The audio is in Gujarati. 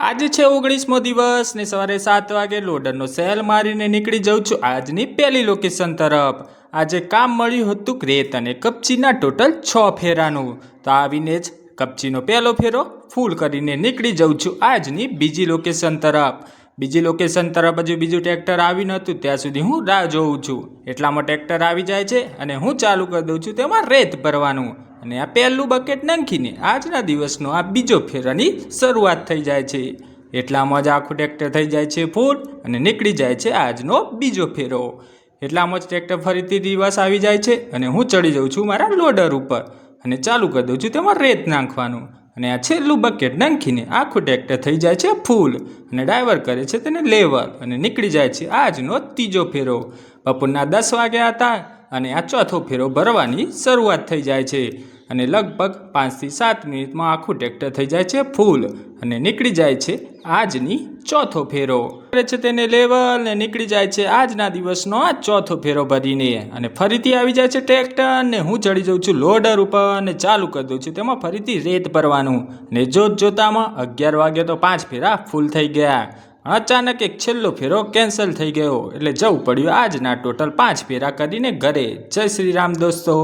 આજે છે 19મો દિવસ ને સવારે 7 વાગે લોડરનો સેલ મારીને નીકળી જાઉં છું આજની પહેલી લોકેશન તરફ। આજે કામ મળ્યું હતું રેત અને કપચીના ટોટલ 6 ફેરાનું, તો આવીને જ કપચીનો પહેલો ફેરો ફૂલ કરીને નીકળી જાઉં છું આજની બીજી લોકેશન તરફ। બીજી લોકેશન તરફ હજુ બીજું ટ્રેક્ટર આવી નહોતું ત્યાં સુધી હું રાહ જોઉં છું, એટલામાં ટ્રેક્ટર આવી જાય છે અને હું ચાલુ કરી દઉં છું તેમાં રેત ભરવાનું અને આ પહેલું બકેટ નાખીને આજના દિવસનો આ બીજો ફેરાની શરૂઆત થઈ જાય છે। એટલામાં જ આખું ટ્રેક્ટર થઈ જાય છે ફૂલ અને નીકળી જાય છે આજનો બીજો ફેરો। એટલામાં જ ટ્રેક્ટર ફરીથી રિવર્સ આવી જાય છે અને હું ચડી જાઉં છું મારા લોડર ઉપર અને ચાલુ કરી દઉં છું તેમાં રેત નાખવાનું અને આ છેલ્લું બકેટ નાખીને આખું ટ્રેક્ટર થઈ જાય છે ફૂલ અને ડ્રાઈવર કરે છે તેને લેવલ અને નીકળી જાય છે આજનો ત્રીજો ફેરો। બપોરના 10 વાગ્યા હતા અને આ ચોથો ફેરો ભરવાની શરૂઆત થઈ જાય છે અને લગભગ 5 થી 7 મિનિટમાં આખું ટ્રેક્ટર થઈ જાય છે ફૂલ અને નીકળી જાય છે આજની ચોથો ફેરો કરે છે તેને લેવલ ને નીકળી જાય છે આજના દિવસનો આ ચોથો ફેરો ભરીને અને ફરીથી આવી જાય છે ટ્રેક્ટર ને હું ચડી જાઉં છું લોડર ઉપર અને ચાલુ કરી દઉં છું તેમાં ફરીથી રેત ભરવાનું ને જોતામાં 11 વાગે તો 5 ફેરા ફૂલ થઈ ગયા। અચાનક એક છેલ્લો ફેરો કેન્સલ થઈ ગયો એટલે જવું પડ્યું આજના ટોટલ 5 ફેરા કરીને ઘરે। જય શ્રી રામ દોસ્તો।